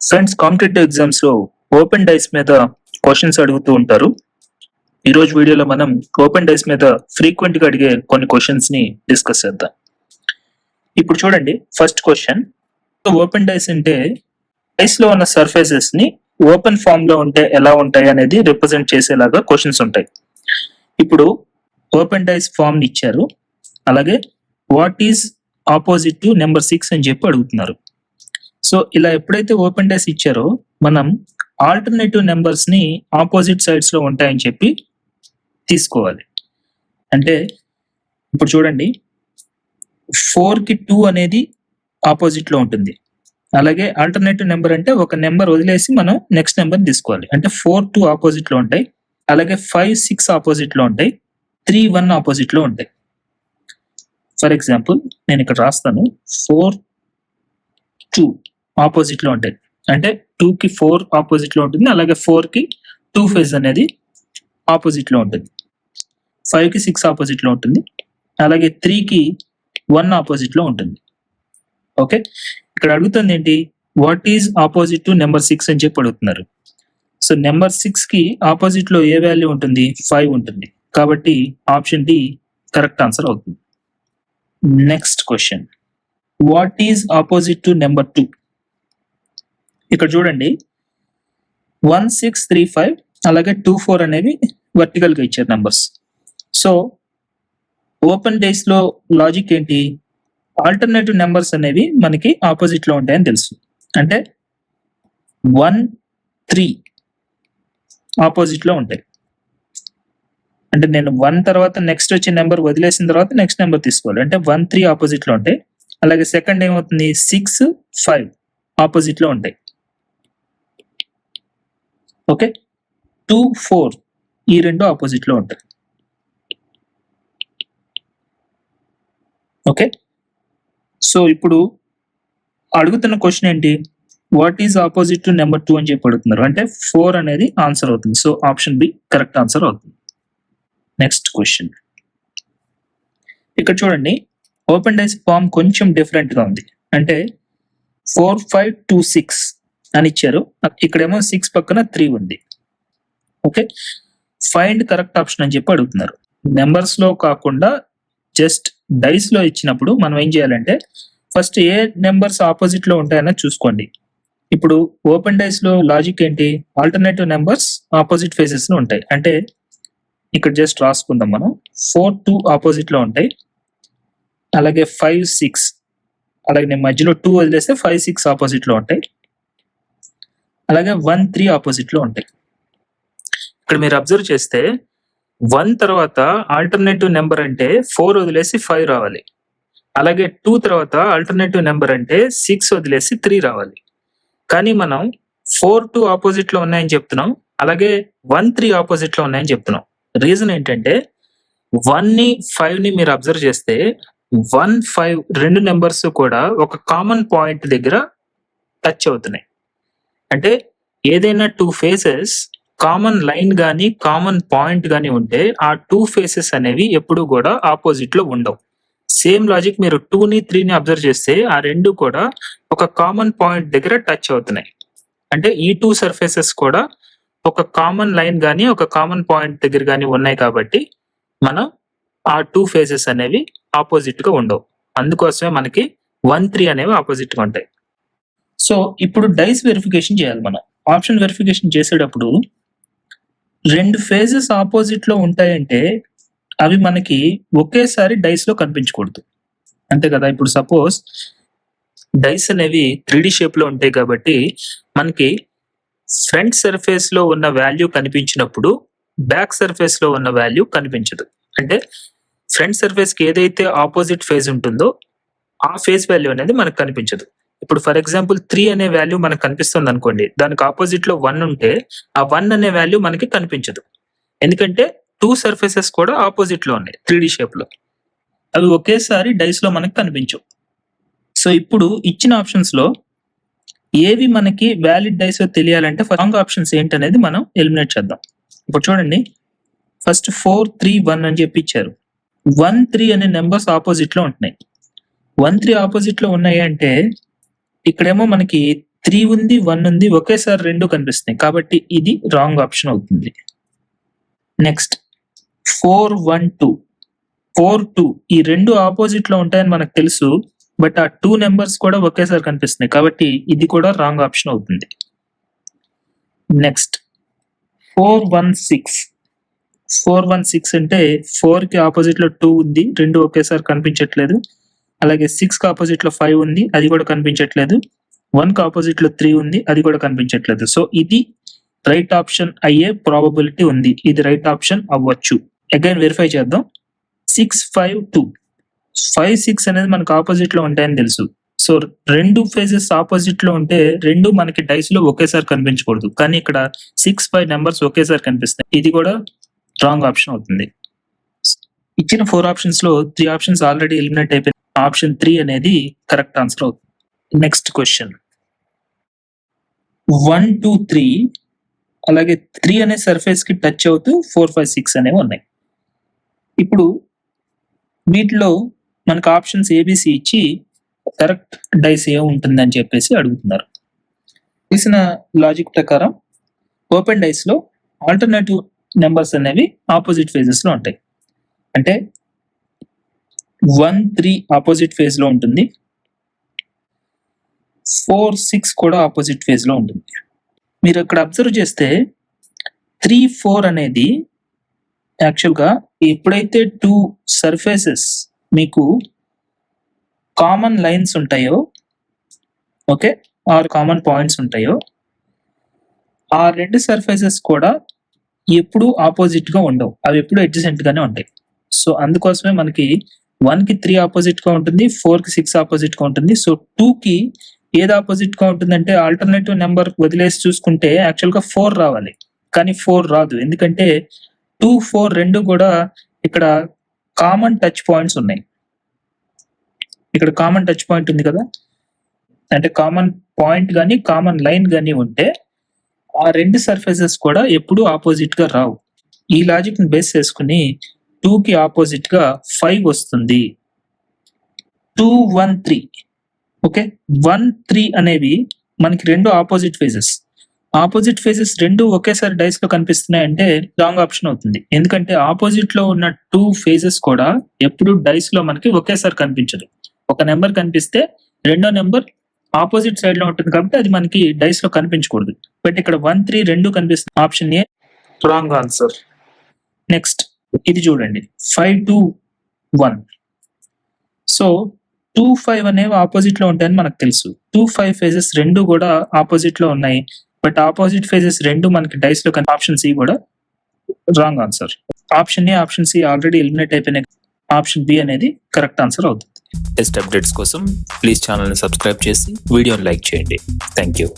Friends, competitive exams లో open dice మీద questions అడుగుతూ ఉంటారు. ఈ రోజు వీడియోలో మనం ఓపెన్ డైస్ మీద ఫ్రీక్వెంట్ గా అడిగే కొన్ని క్వశ్చన్స్ ని డిస్కస్ చేద్దాం. ఇప్పుడు చూడండి, ఫస్ట్ క్వశ్చన్. ఓపెన్ డైస్ అంటే డైస్ లో ఉన్న సర్ఫేసెస్ ని ఓపెన్ ఫామ్ లో ఉంటే ఎలా ఉంటాయి అనేది రిప్రజెంట్ చేసేలాగా క్వశ్చన్స్ ఉంటాయి. ఇప్పుడు ఓపెన్ డైస్ ఫామ్ ని ఇచ్చారు, అలాగే what is opposite to number 6 అని చెప్పి అడుగుతున్నారు. సో ఇలా ఎప్పుడైతే ఓపెన్ డైస్ ఇచ్చారో మనం ఆల్టర్నేటివ్ నెంబర్స్ ని ఆపోజిట్ సైడ్స్ లో ఉంటాయని చెప్పి తీసుకోవాలి. అంటే ఇప్పుడు చూడండి, 4 కి 2 అనేది ఆపోజిట్ లో ఉంటుంది. అలాగే ఆల్టర్నేటివ్ నెంబర్ అంటే ఒక నెంబర్ వదిలేసి మనం నెక్స్ట్ నెంబర్ తీసుకోవాలి. అంటే 4, 2 ఆపోజిట్ లో ఉంటాయి. అలాగే 5, 6 ఆపోజిట్ లో ఉంటాయి. 3, 1 ఆపోజిట్ లో ఉంటాయి. ఫర్ ఎగ్జాంపుల్ నేను ఇక్కడ రాస్తాను, 4, 2 ఆపోజిట్ లో ఉంటాయి. అంటే 2 కి 4 ఆపోజిట్ లో ఉంటుంది, అలాగే 4 కి 2 ఫేజ్ అనేది ఆపోజిట్ లో ఉంటుంది. 5 కి 6 ఆపోజిట్ లో ఉంటుంది, అలాగే 3 కి 1 ఆపోజిట్ లో ఉంటుంది. ఓకే, ఇక్కడ అడుగుతుంది ఏంటి, what is opposite to number 6 అని చెప్పి అడుగుతున్నారు. సో నెంబర్ 6 కి ఆపోజిట్ లో ఏ వాల్యూ ఉంటుంది? 5 ఉంటుంది. కాబట్టి ఆప్షన్ డి కరెక్ట్ ఆన్సర్ అవుతుంది. Next question, what is opposite to number 2? ఇక్కడ చూడండి, 1, 6, 3, 5 అలాగే 2, 4 అనేవి వర్టికల్ గా ఇచ్చారు నెంబర్స్. సో ఓపెన్ డేస్ లో లాజిక్ ఏంటి, ఆల్టర్నేటివ్ నెంబర్స్ అనేవి మనకి ఆపోజిట్ లో ఉంటాయని తెలుసు. అంటే 1, 3 ఆపోజిట్ లో ఉంటాయి. అంటే నేను 1 తర్వాత నెక్స్ట్ వచ్చే నెంబర్ వదిలేసిన తర్వాత నెక్స్ట్ నెంబర్ తీసుకోవాలి. అంటే 1, 3 ఆపోజిట్ లో ఉంటాయి. అలాగే సెకండ్ ఏమవుతుంది, 6, 5 ఆపోజిట్ లో ఉంటాయి. ఓకే, 2, 4 ఈ రెండు ఆపోజిట్ లో ఉంటాయి. ఓకే, సో ఇప్పుడు అడుగుతున్న క్వశ్చన్ ఏంటి, what is opposite to number 2 అని చెప్పి అడుగుతున్నారు. అంటే 4 అనేది ఆన్సర్ అవుతుంది. So option B correct answer అవుతుంది. నెక్స్ట్ క్వశ్చన్, ఇక్కడ చూడండి, ఓపెన్ డైస్ ఫామ్ కొంచెం డిఫరెంట్ గా ఉంది. అంటే 4, 5, 2, 6 అని ఇచ్చారు. ఇక్కడేమో 6 పక్కన 3 ఉంది. ఓకే, ఫైండ్ కరెక్ట్ ఆప్షన్ అని చెప్పి అడుగుతున్నారు. నెంబర్స్ లో కాకుండా జస్ట్ డైస్ లో ఇచ్చినప్పుడు మనం ఏం చేయాలంటే ఫస్ట్ ఏ నెంబర్స్ ఆపోజిట్ లో ఉంటాయని చూసుకోండి. ఇప్పుడు ఓపెన్ డైస్ లో లాజిక్ ఏంటి, ఆల్టర్నేటివ్ నెంబర్స్ ఆపోజిట్ ఫేజెస్ లో ఉంటాయి. అంటే ఇక్కడ జస్ట్ రాసుకుందాం మనం, 4, 2 ఆపోజిట్ లో ఉంటాయి. అలాగే 5, 6 అలాగే నేను మధ్యలో 2 వదిలేస్తే 5, 6 ఆపోజిట్ లో ఉంటాయి. అలాగే 1, 3 ఆపోజిట్ లో ఉంటాయి. ఇక్కడ మీరు అబ్జర్వ్ చేస్తే 1 తర్వాత ఆల్టర్నేటివ్ నెంబర్ అంటే 4 వదిలేసి 5 రావాలి. అలాగే 2 తర్వాత ఆల్టర్నేటివ్ నెంబర్ అంటే 6 వదిలేసి 3 రావాలి. కానీ మనం 4, 2 ఆపోజిట్ లో ఉన్నాయని చెప్తున్నాం, అలాగే 1, 3 ఆపోజిట్ లో ఉన్నాయని చెప్తున్నాం. రీజన్ ఏంటంటే 1 ని 5 ని మీరు అబ్జర్వ్ చేస్తే 1, 5 రెండు నెంబర్స్ కూడా ఒక కామన్ పాయింట్ దగ్గర టచ్ అవుతున్నాయి. అంటే ఏదైనా 2 ఫేసెస్ కామన్ లైన్ గానీ కామన్ పాయింట్ గానీ ఉంటే ఆ 2 ఫేసెస్ అనేవి ఎప్పుడు కూడా ఆపోజిట్ లో ఉండవు. సేమ్ లాజిక్ మీరు 2 ని 3 ని అబ్జర్వ్ చేస్తే ఆ రెండు కూడా ఒక కామన్ పాయింట్ దగ్గర టచ్ అవుతున్నాయి. అంటే ఈ 2 సర్ఫేసెస్ కూడా ఒక కామన్ లైన్ గానీ ఒక కామన్ పాయింట్ దగ్గర గానీ ఉన్నాయి. కాబట్టి మనం ఆ 2 ఫేసెస్ అనేవి ఆపోజిట్ గా ఉండవు. అందుకోసమే మనకి 1, 3 అనేవి ఆపోజిట్ గా ఉంటాయి. సో ఇప్పుడు డైస్ వెరిఫికేషన్ చేయాలి. మనం ఆప్షన్ వెరిఫికేషన్ చేసేటప్పుడు రెండు ఫేజెస్ ఆపోజిట్ లో ఉంటాయంటే అవి మనకి ఒకేసారి డైస్ లో కనిపించకూడదు, అంతే కదా. ఇప్పుడు సపోజ్ డైస్ అనేవి 3D షేప్ లో ఉంటాయి కాబట్టి మనకి ఫ్రంట్ సర్ఫేస్ లో ఉన్న వాల్యూ కనిపించినప్పుడు బ్యాక్ సర్ఫేస్ లో ఉన్న వాల్యూ కనిపించదు. అంటే ఫ్రంట్ సర్ఫేస్ కి ఏదైతే ఆపోజిట్ ఫేజ్ ఉంటుందో ఆ ఫేజ్ వాల్యూ అనేది మనకు కనిపించదు. ఇప్పుడు ఫర్ ఎగ్జాంపుల్ 3 అనే వాల్యూ మనకు కనిపిస్తుంది అనుకోండి, దానికి ఆపోజిట్ లో 1 ఉంటే ఆ 1 అనే వాల్యూ మనకి కనిపించదు. ఎందుకంటే 2 సర్ఫేసెస్ కూడా ఆపోజిట్ లో ఉన్నాయి 3D షేప్ లో, అవి ఒకేసారి డైస్ లో మనకు కనిపించవు. సో ఇప్పుడు ఇచ్చిన ఆప్షన్స్ లో ఏవి మనకి వ్యాలిడ్ డైస్ తెలియాలంటే రాంగ్ ఆప్షన్స్ ఏంటనేది మనం ఎలిమినేట్ చేద్దాం. ఇప్పుడు చూడండి, ఫస్ట్ 4, 3, 1 అని చెప్పి ఇచ్చారు. 1, 3 అనే నెంబర్స్ ఆపోజిట్ లో ఉంటున్నాయి. 1 3 ఆపోజిట్ లో ఉన్నాయి అంటే ఇక్కడేమో మనకి 3 ఉంది 1 ఉంది ఒకేసారి రెండు కనిపిస్తున్నాయి కాబట్టి ఇది రాంగ్ ఆప్షన్ అవుతుంది. నెక్స్ట్ 4 1 2 4 2 ఈ రెండు ఆపోజిట్ లో ఉంటాయని మనకు తెలుసు, బట్ ఆ 2 నెంబర్స్ కూడా ఒకేసారి కనిపిస్తున్నాయి కాబట్టి ఇది కూడా రాంగ్ ఆప్షన్ అవుతుంది. నెక్స్ట్ 416 అంటే 4 కి ఆపోజిట్ లో 2 ఉంది, రెండు ఒకేసారి కనిపించట్లేదు. అలాగే 6 కి ఆపోజిట్ లో 5 ఉంది, అది కూడా కనిపించట్లేదు. 1 కి ఆపోజిట్ లో 3 ఉంది, అది కూడా కనిపించట్లేదు. సో ఇది రైట్ ఆప్షన్ అయ్యే ప్రాబబిలిటీ ఉంది, ఇది రైట్ ఆప్షన్ అవ్వచ్చు. అగైన్ వెరిఫై చేద్దాం. 6 5 2 5 6 అనేది మనకు ఆపోజిట్ లో ఉంటాయని తెలుసు. సో రెండు ఫేజెస్ ఆపోజిట్ లో ఉంటే రెండు మనకి డైస్ లో ఒకేసారి కనిపించకూడదు, కానీ ఇక్కడ 6 5 నెంబర్స్ ఒకేసారి కనిపిస్తాయి, ఇది కూడా రాంగ్ ఆప్షన్ అవుతుంది. ఇచ్చిన 4 ఆప్షన్స్ లో 3 ఆప్షన్స్ ఆల్రెడీ ఎలిమినేట్ అయిపోయింది. ఆప్షన్ 3 అనేది కరెక్ట్ ఆన్సర్ అవుతుంది. నెక్స్ట్ క్వశ్చన్ 1 2 3 అలాగే 3 అనే సర్ఫేస్ కి టచ్ అవుతూ 4 5 6 అనేవి ఉన్నాయి. ఇప్పుడు వీటిలో మనకు ఆప్షన్స్ ఏబిసి ఇచ్చి కరెక్ట్ డైస్ ఏ ఉంటుందని చెప్పేసి అడుగుతున్నారు. తెలిసిన లాజిక్ ప్రకారం ఓపెన్ డైస్ లో ఆల్టర్నేటివ్ నెంబర్స్ అనేవి ఆపోజిట్ ఫేజెస్ లో ఉంటాయి. అంటే 1 3 ఆపోజిట్ ఫేజ్ లో ఉంటుంది, 4 6 కూడా ఆపోజిట్ ఫేజ్ లో ఉంటుంది. మీరు ఇక్కడ అబ్జర్వ్ చేస్తే 3 4 అనేది యాక్చువల్గా ఎప్పుడైతే 2 సర్ఫేసెస్ మీకు కామన్ లైన్స్ ఉంటాయో, ఓకే, ఆర్ కామన్ పాయింట్స్ ఉంటాయో, ఆ రెండు సర్ఫేసెస్ కూడా ఎప్పుడు ఆపోజిట్ గా ఉండవు, అవి ఎప్పుడు అడ్జసెంట్ గానే ఉంటాయి. సో అందుకోసమే మనకి 1 కి 3 ఆపోజిట్ గా ఉంటుంది, 4 కి 6 ఆపోజిట్ గా ఉంటుంది. సో 2 కి ఏది ఆపోజిట్ గా ఉంటుందంటే ఆల్టర్నేటివ్ నెంబర్ వదిలేసి చూసుకుంటే యాక్చువల్ గా 4 రావాలి, కానీ 4 రాదు. ఎందుకంటే 2 4 రెండు కూడా ఇక్కడ కామన్ టచ్ పాయింట్స్ ఉన్నాయి. ఇక్కడ కామన్ టచ్ పాయింట్ ఉంది కదా, అంటే కామన్ పాయింట్ కానీ కామన్ లైన్ కానీ ఉంటే ఆ రెండు సర్ఫేసెస్ కూడా ఎప్పుడు ఆపోజిట్ గా రావు. ఈ లాజిక్ ని బేస్ చేసుకుని 2 కి ఆపోజిట్ గా 5 వస్తుంది. 2 1 3 ఓకే, 1 3 అనేవి మనకి రెండు ఆపోజిట్ ఫేజెస్ రెండు ఒకేసారి డైస్ లో కనిపిస్తున్నాయి అంటే రాంగ్ ఆప్షన్ అవుతుంది. ఎందుకంటే ఆపోజిట్ లో ఉన్న 2 ఫేజెస్ కూడా ఎప్పుడు డైస్ లో మనకి ఒకేసారి కనిపించదు. ఒక నెంబర్ కనిపిస్తే రెండో నెంబర్ ఆపోజిట్ సైడ్ లో ఉంటుంది కాబట్టి అది మనకి డైస్ లో కనిపించకూడదు. బట్ ఇక్కడ 1 3 రెండు కనిపిస్తుంది, option A wrong answer. Next ఇది చూడండి 5 2 1. సో 2 5 అనేవి ఆపోజిట్ లో ఉంటాయని మనకు తెలుసు. 2 5 ఫేజెస్ రెండు కూడా ఆపోజిట్ లో ఉన్నాయి, బట్ ఆపోజిట్ ఫేజెస్ రెండు మనకి డైస్ లో ఆప్షన్ సి కూడా wrong answer. Option A option C already eliminate అయిపోయినాయి, ఆప్షన్ బి అనేది కరెక్ట్ ఆన్సర్ అవుతుంది. టెస్ట్ అప్డేట్స్ కోసం ప్లీజ్ ఛానల్ని సబ్స్క్రైబ్ చేసి వీడియోని లైక్ చేయండి. Thank you.